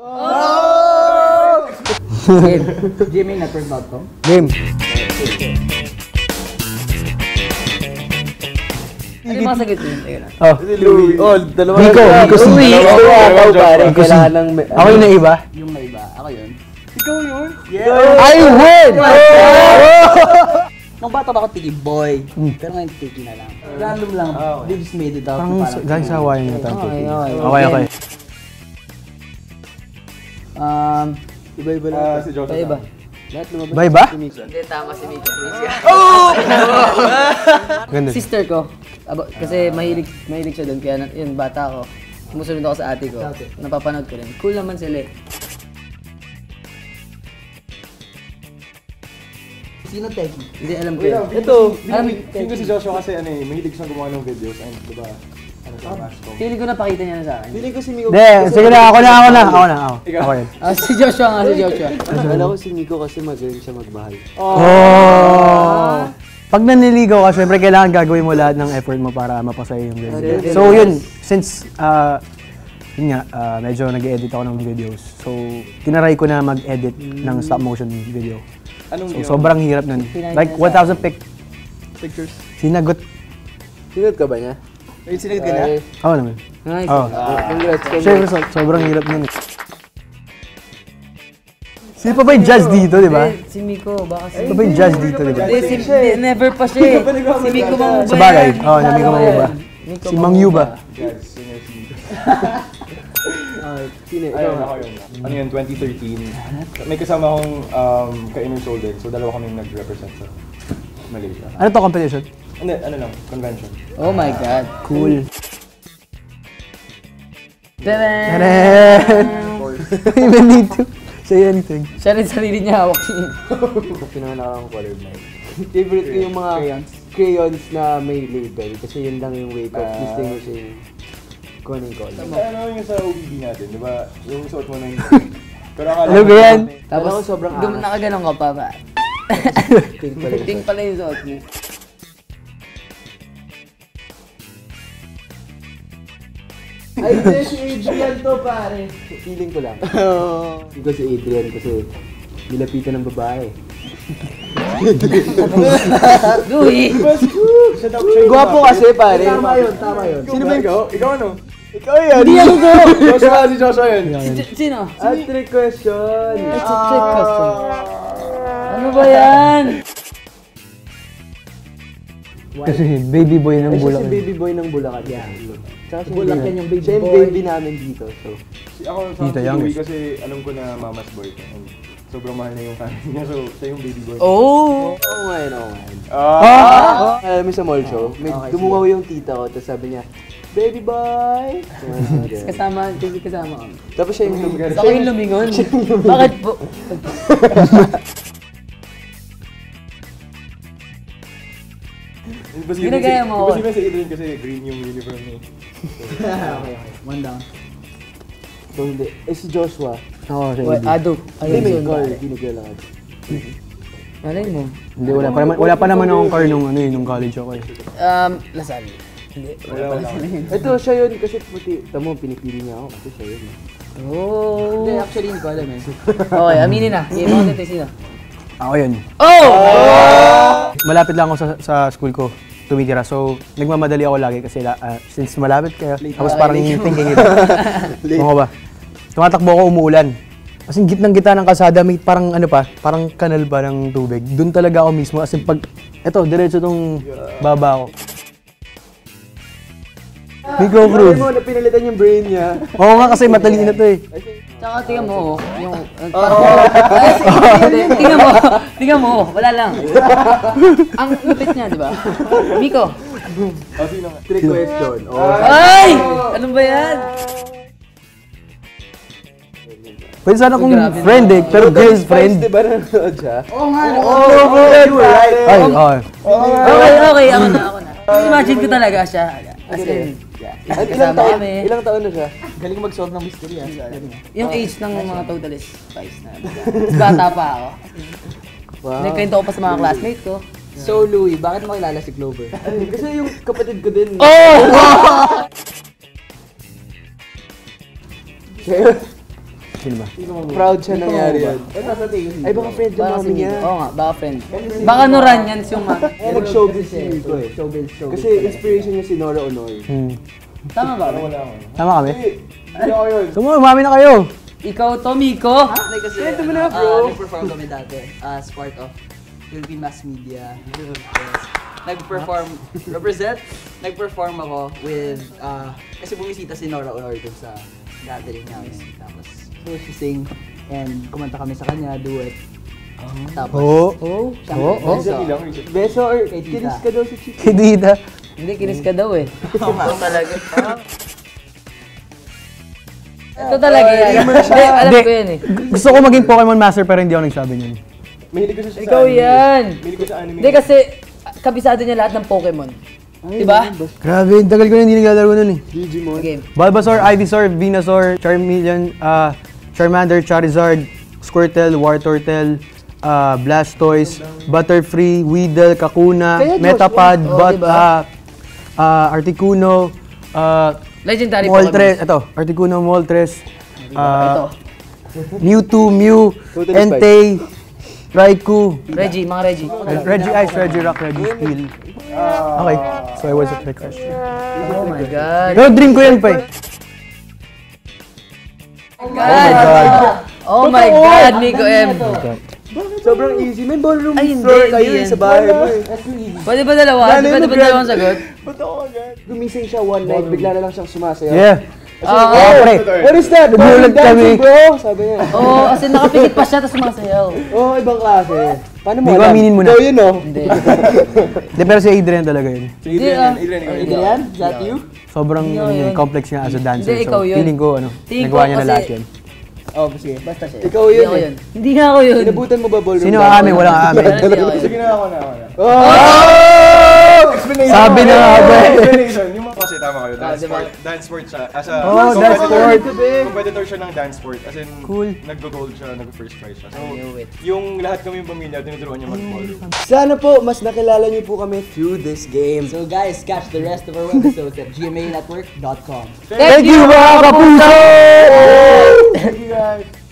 Game. GMA.com. Game. Ano yung mga sagot niyo? Oh. Louie. Oh, dalawa Nico, Nico si Ako yung naiba? Yung may iba. Ako yun. I win! Nung bata pa ako tiki boy. Pero ngayon tiki na lang. Random lang. They just made it up. Parang galing sa hawaii niya tayo. Okay. Iba-iba lang. Si Joshua. Iba. Bye ba? Hindi, tama si Miko. Please. Ganda. Sister ko. Kasi mahilig siya doon. Kaya yun, bata ako. Sumusunod ako sa ate ko. Napapanood ko rin. Cool naman sila eh. Sino Teki? Hindi, alam ko yun. Ito, feeling ko si Joshua kasi mahilig siyang gumawa ng videos. Ayun, diba? Feeling ko napakita niya na sa akin. Feeling ko si Miko. Hindi, sige na, ako yun. Si Joshua nga, si Joshua. Alam ko si Miko kasi magaling siya magbahay. Oh! Pag naniligaw ka, syempre kailangan gagawin mo lahat ng effort mo para mapasaya yung girl. So yun, since yun nga, medyo nag-edit ako ng videos. So, tinaray ko na mag-edit ng stop motion video. So, sobrang hirap nun. Like 1,000 pictures. Sinagot ka ba niya? Sinagot ka niya? Oo naman. Nice. Congrats. Syempre, sobrang hirap nun. Sino pa ba yung judge dito, di ba? Si Miko, baka si... Sino pa yung judge dito, di ba? Never pa siya eh. Si Miko Mang Uba. Sa bagay, oo, na Miko Mang Uba. Si Mang Yuba. Sino? Ako yun. Ano yun, 2013. May kasama akong ka-inner soul din. So dalawa kami nag-represent sa Malaysia. Ano to competition? Hindi, ano lang, convention. Oh my God. Cool. Tadaan! Tadaan! Even need to say anything. Siya rin sarili niya hawak niya. Pinanganak akong colorblind. Favorite ko yung mga crayons na may label kasi yun lang yung way ko distinguishing kung anong color. Ano yung sa OBB natin, di ba? Yung suot mo na yung... Pero akala Ano ba yan? Tapos sobrang Nakaganon ka pa ba? pink pala yun. Pink pala yung suot mo. Ay, si Adrian to pare. Feeling ko lang. Feeling ko si Adrian kasi nilapitan ng babae. Louie! Gwapo kasi pare. Tama yun. Sino ba ikaw? Ikaw ano? Ikaw yan. Hindi ako ko! Si Joshua yun. Sino? Trick question. It's a trick question. Ano ba yan? Kasi baby boy ng Siya si Bulacan. baby boy ng Bulacan. Yeah. Tsaka siya Bulacan yung baby siya yung boy. baby namin dito. So, Ako sa Tita si Young Louie is- kasi alam ko na mama's boy ko. And sobrang mahal niya yung family niya. So siya yung baby boy. Oh! oo nga yun. Ah! Alam mo sa mall show, may dumumaw yung tita ko, tapos sabi niya, baby boy! Kasama kami. Tapos siya yung lumigar. Ako yung lumingon. Bakit po? Ginagaya mo ako. Di ba si Adrian kasi green yung uniform niya. Okay. One down. So, hindi. Si Joshua. Oo, siya. Ado. Hindi, may car. Binigyan lang. Malay mo. Hindi, wala pa naman akong car nung college ako eh. Lasal. Hindi. Wala. Ito, siya yun kasi puti. Tamo, pinipili niya ako kasi siya yun. Oh. Hindi, actually, hindi ko alam eh. Okay, aminin na. Yung mga sino? Ako yun. Oh! Malapit lang ako sa school ko tumitira. So, nagmamadali ako lagi kasi since malapit kaya tapos parang thinking ito. Ano ba? Tumatakbo ako, umuulan. As in, gitnang-gitna ng kalsada, may parang parang kanal ba ng tubig. Doon talaga ako mismo. As in, diretso tong baba ako. Miko Cruz. Alam mo, na pinalitan yung brain niya. Oo nga kasi matalino to eh. Tsaka tingnan mo, yung... tingnan mo, wala lang. Ang lupit niya, di ba? Miko! Sino nga? Trick question. Ay! Ano ba yan? Pwede sana kung friend eh, pero girlfriend. Di ba nanonood siya? Oo nga. You were right. Ay, oo. Okay, ako na. Imagine ko talaga siya. As in, Ilang taon na siya? galing mag-solve ng mystery. Yung age ng mga total is 5 na. Bata pa ako. Nagkwento ko pa sa mga classmates ko. So Louie, bakit mo kilala si Clover? Kasi yung kapatid ko din. Sino ba? Proud siya nangyari yan. Ay, baka friend yung Baka mami niya. Oo nga, baka friend. Baka Noran yan yung mami. Nag-showbiz si Nico eh. Kasi inspiration niya si Nora Honor. Tama ba? Wala ako. Tama kami? Hindi ako yun. Umami na kayo! Ikaw, Tomiko? Kasi, Kwento mo na, bro. nag-perform kami dati as part of Philippine Mass Media. Yes. Nag-perform, nag-perform ako with, kasi bumisita si Nora Honor dun sa gathering namin. Tapos, she sing and kumanta kami sa kanya, duet. Tapos, Beso. Beso or Kay tita. kinis ka daw sa chick. Kidita. Hindi, kinis ka daw eh. talaga. Ito talaga yan. Hindi, alam ko yan eh. Gusto ko maging Pokemon Master pero hindi ako nagsabi niyan. Mahilig ko siya sa Ikaw anime. yan. Mahilig ko sa anime. Hindi kasi, kabisado niya lahat ng Pokemon. Diba? Grabe, tagal ko na hindi naglalaro nun eh. Digimon. Game. Bulbasaur, Ivysaur, Venusaur, Charmeleon, Charmander, Charizard, Squirtle, Wartortle, Blastoise, Butterfree, Weedle, Kakuna, Metapod, Articuno, Legendary Moltres, ito, Articuno, Moltres, Ito. Mewtwo, Mew, Totally Entei, Raikou, Reggie, mga Reggie. Reggie Ice, Reggie Rock, Reggie Steel. Okay, so I was at the question. Oh my God. Pero dream ko yan pa eh. Oh my God, Nico M. Sobrang easy. May ballroom Ay, hindi, floor kayo hindi eh, yan. sa bahay mo eh. Pwede ba dalawa? Pwede ba dalawang sagot? Ba't ako agad? Gumising siya one night, bigla na lang siyang sumasayaw. Yeah. Oo. Pre, What is that? Nagulat Dancing, kami. bro! Sabi niya. Oo, kasi nakapikit pa siya tapos sumasayaw. Oo, ibang klase. Paano mo Hindi ko aminin mo na. Ikaw yun, no? Hindi. Hindi, pero si Adrian talaga yun. Si Adrian, Adrian, Adrian? Is that you? Sobrang Hindi ako yun. complex niya as a dancer. Hindi, ikaw So, yun. feeling ko, Tingin nagawa ko niya na kasi- lahat yan. Oh, sige. Basta siya. Ikaw Hindi yun ako eh. yun. Hindi nga ako yun. Inabutan mo ba ballroom? Sino dance? ang amin? Walang amin. Hindi ako yun. Sige na ako na. Oh! Sabi na nga ba eh. Explanation. Yung mga kasi tama kayo. Dance diba? sport. Dance sport siya. As a Oh, dance sport. competitor siya ng dance sport. As in, Cool. nag-gold siya, nag-first prize siya. So, knew it. yung lahat kami yung pamilya, tinuturuan niya mag-ball. Sana po, mas nakilala niyo po kami through this game. So guys, catch the rest of our episodes at gmanetwork.com. Thank you mga kapuso! Thank you guys.